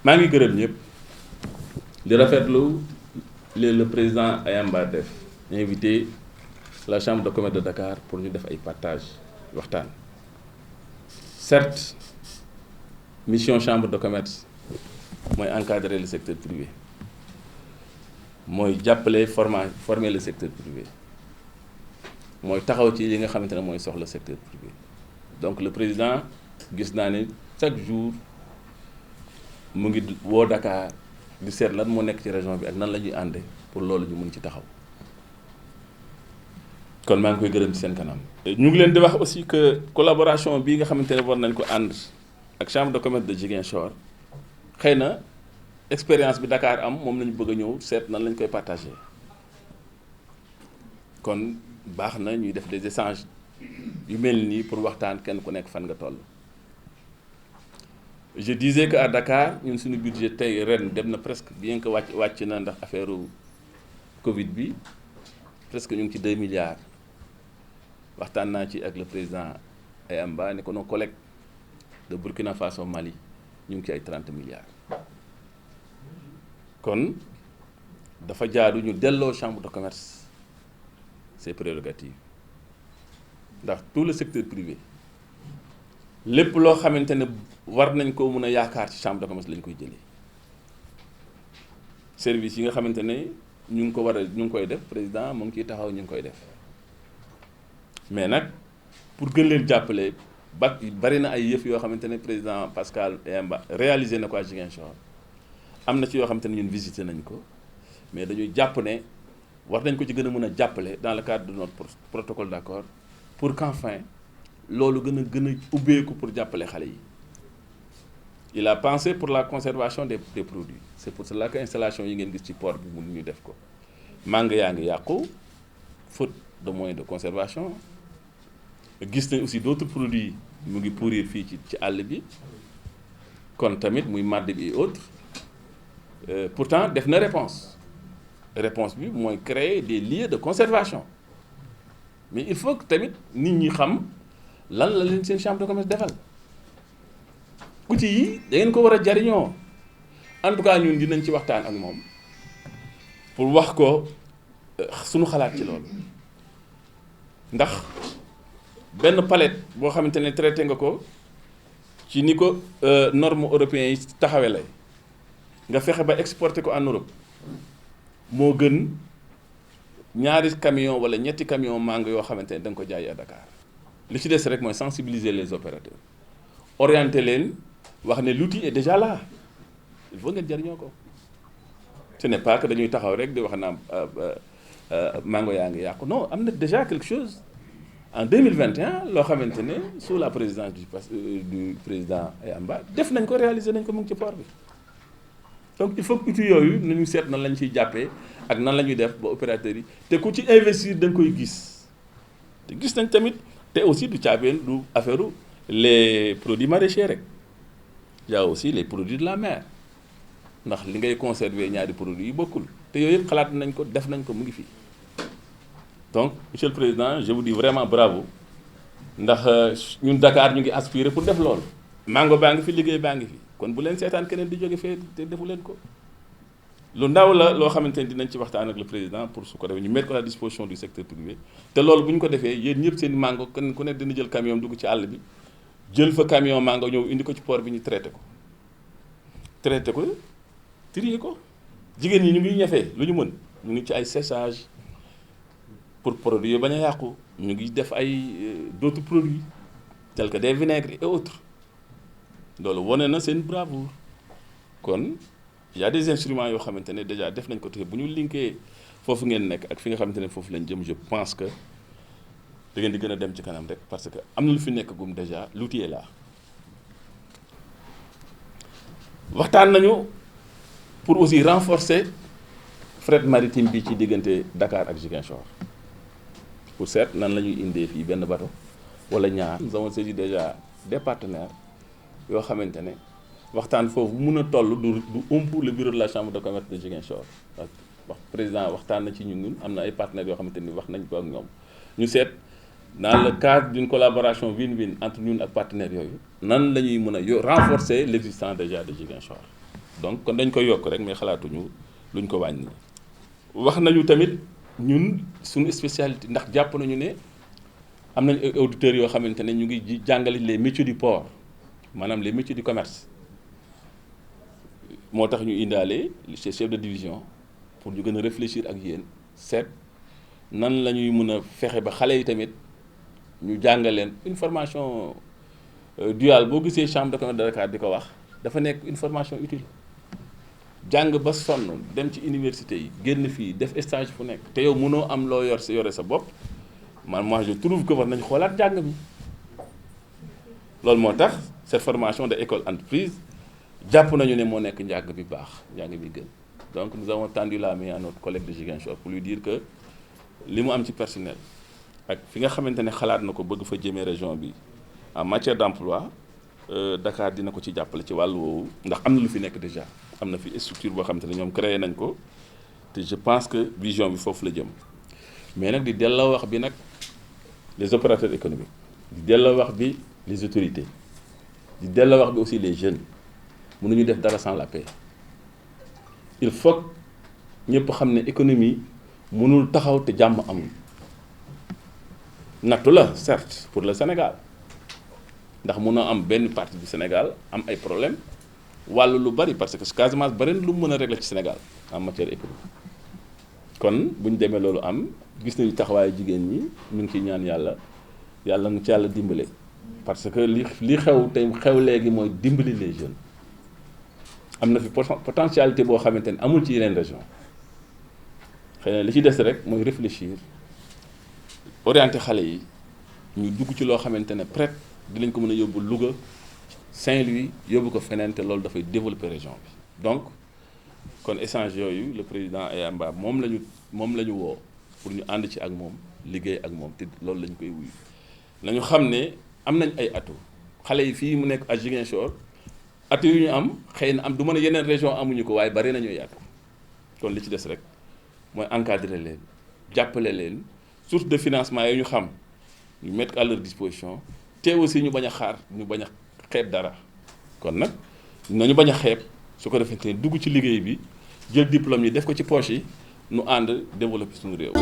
maa ngi gërëm ñëpp di rafetlu le président Ayamba def invité la chambre de commerce de Dakar pour ñu def ay partage waxtaan. Certes mission chambre de commerce mooy encadrer le secteur privé mooy jàppale former le secteur privé mooy taxaw ci li nga xamante ne mooy soxla secteur privé. Donc le président gis naa ne chaque jour mu ngi woo Dakar di seet lan moo nekk ci région bi ak nan la ñuy ànde pour loolu ñu mun ci taxaw kon maa ngi koy gërëm ci seen kanam. ñu ngi leen di wax aussi que collaboration bii nga xamante ne war nañ ko ànd ak chambre de commerce de Ziguinchor xëy na expérience bi Dakar am moom lañu bëgg a ñëw seet nan lañ koy partager kon baax na ñuy def des échanges yu mel nii pour waxtaan kenn ku nekk fan nga toll. Je disais que à Dakar ñun suñu budget tey ren dem na presque bien que wàcc na ndax affaire Covid bi presque ñu ngi ci 2 milliards waxtaan naa ci ak le président Ayamba ne ko nos collègues de Burkina Faso Mali ñu ngi ci ay 30 milliards. kon dafa jaadu ñu delloo chambre de commerce ses prérogatives ndax tout le secteur privé lépp loo xamante ne war nañ ko mun a yaakaar ci chambre de commerce lañ koy jëlee service yi nga xamante ne ñu ngi koy def président mu ngi ciy taxaw ñu ngi koy def mais nag pour gën leen jàppale bari na ay yëf yoo xamante ne président Pascal Ayamba réalisé na ko à Ziguinchor am na ci yoo xamante ne ñun visité nañ ko mais dañuy jàpp ne war nañ ko ci gën a mën a jàppale dans le cadre de notre protocole d'accord pour qu'enfin loolu gën a ubbeeku pour jàppale xale yi. Il a pensé pour la conservation des produits c'est pour cela que installation yi ngeen gis ci port bi mun ñu def ko màng yaa ngi yàqu faute de moyens de conservation gis nañ aussi d'autres produits mu ngi pourrir fii ci àll bi kon tamit muy màdd bi et autres pourtant def na réponse bi mooy créer des lieux de conservation mais il faut que tamit nit ñi xam lan la leen seen chambre de commerce defal. outils yi da ngeen ko war a jariñoo en tout cas ñun dinañ ci waxtaan ak moom pour wax ko suñu xalaat ci loolu ndax benn palette boo xamante ne traité nga ko ci ni ko normes européens yi taxawee lay nga fexe ba exporter ko en Europe moo gën ñaari camion wala ñetti camion mangue yoo xamante ne da nga ko jaay à Dakar li ci des rek mooy sensibiliser les opérateurs orienter leen wax ne l'outil est déjà là il faut ngeen jariñoo ko ce n'est pas que dañuy taxaw rek di wax naa mango yaa ngi yàqu non am na déjà quelque chose en 2021 loo xamante ne sous la présidence du président Ayamba def nañ ko réaliser nañ ko mu ngi ci port bi donc il faut que outils yooyu nañu seet nan lañ ciy jàppee ak nan la ñuy def ba opérateurs yi te ku ci investir da nga koy gis te gis nañ tamit te aussi du caabeen du affaire les produits maraîchers rek y a aussi les produits de la mer ndax li ngay conserver ñaari produits yi bokkul te yooyu yëpp xalaat nañ ko def nañ ko mu ngi fii donc monsieur le président je vous dis vraiment bravo ndax ñun Dakar ñu ngi aspirer pour def loolu. mango baa ngi fi liggéey baa ngi fi kon bu leen seetaan keneen di jóge fee te defu leen ko lu ndaw la loo xamante ne dinañ ci waxtaan ak le président pour su ko defee ñu mettre ko à la disposition du secteur privé te loolu bu ñu ko defee yéen ñëpp seen mango kenn ku nekk dina jël camion dugg ci àll bi. jël fa camion mango ñëw indi ko ci port bi ñu traité ko trier ko jigéen ñi ñu ngi ñefee lu ñu mën ñu ngi ci ay séchage pour produits bañ a yàqu ñu ngi def ay d'autres produits tels que des vinaigres et autres loolu wane na seen bravoure kon y a des instruments yoo xamante ne déjà def nañ ko te bu ñu linkee foofu ngeen nekk ak fi nga xamante ne foofu lañ jëm je pense que da ngeen di gën a dem ci kanam rek parce que am na lu fi nekk gum déjà l'outil est là waxtaan nañu pour aussi renforcer fret maritime bi ci diggante Dakar ak Ziguinchor pour seet nan la ñuy indee fii benn bateau wala ñaar. nous avons saisi déjà des partenaires yoo xamante ne waxtaan foofu mun a toll du ump le bureau de la chambre de commerce de Ziguinchor wax président waxtaan na ci ñun am na ay partenaires yoo xamante ni wax nañ ko ak ñoom ñu seet. dans le cadre d'une collaboration win-win entre ñun ak partenaires yooyu nan la ñuy mën a renforcer l'existence déjà de Ziguinchor donc kon dañ koy yokk rek mais xalaatuñu luñ ko wàññi. wax nañu tamit ñun suñu spécialité ndax jàpp nañu ne am nañu ay auditeurs yoo xamante ne ñu ngi jàngale les métiers du port maanaam les métiers du commerce moo tax ñu indaale chef de division pour ñu gën a réfléchir ak yéen seet nan la ñuy mën a fexe ba xale yi tamit ñu jàngal leen une formation duale. boo gisee chambre de commerce de Dakar di ko wax dafa nekk une formation utile jàng ba sonn dem ci université yi génn fii def stage fu nekk te yow mënoo am loo yore sa bopp man moi je trouve que war nañu xoolaat jàng mi. loolu moo tax cette formation de école entreprise jàpp nañu ne moo nekk njàng bi baax njàng bi gën. donc nous avons tendu la main à notre collègue de Ziguinchor pour lui dire que li mu am ci personnel ak fi nga xamante ne xalaat na ko bëgg fa jëmee région bi en matière d'emploi Dakar dina ko ci jàppale ci wàllu woowu ndax am na lu fi nekk déjà am na fi structure boo xamante ne ñoom créé nañ ko te je pense que vision bi foofu la jëm. mais nag di delloo wax bi nag les opérateurs économiques di delloo wax bi les autorités di delloo wax bi aussi les jeunes mënuñu def dara sans la paix. il faut ñëpp xam ne économie mënul taxaw te jàmm amul nattu la certes pour le Sénégal ndax mun a am benn partie du Sénégal am ay problème wàllu lu bari parce que Casamance bari na lu mu mën a régler ci Sénégal en matière économique. kon bu ñu demee loolu am gis nañu taxawaayu jigéen ñi ñu ngi ciy ñaan yàlla nga ci yàlla dimbale parce que li xew tey xew léegi mooy dimbali les jeunes. am na fi potentialité boo xamante ne amul ci yeneen région xëy na li ci des rek mooy réfléchir orienter xale yi ñu dugg ci loo xamante ne peut-être dinañ ko mën a yóbbu Louga Saint-Louis yóbbu ko feneen te loolu dafay développer région bi. donc kon échange yooyu le président Ayamba moom la ñu woo pour ñu ànd ci ak moom liggéey ak moom te loolu la ñu koy wuyu nañu xam ne am nañ ay atout xale yi fii mu nekk à Ziguinchor. at yu ñu am xëy na am du mën a yeneen région amuñu ko waaye bari nañu yaatu kon li ci des rek mooy encadrer leen jàppale leen source de financement yi ñu xam ñu mettre à leur disposition te aussi ñu bañ a xaar ñu bañ a xeeb dara kon nag nañu bañ a xeeb su ko defee dugg ci liggéey bi jël diplôme yi def ko ci poche yi nu ànd développer suñu réew.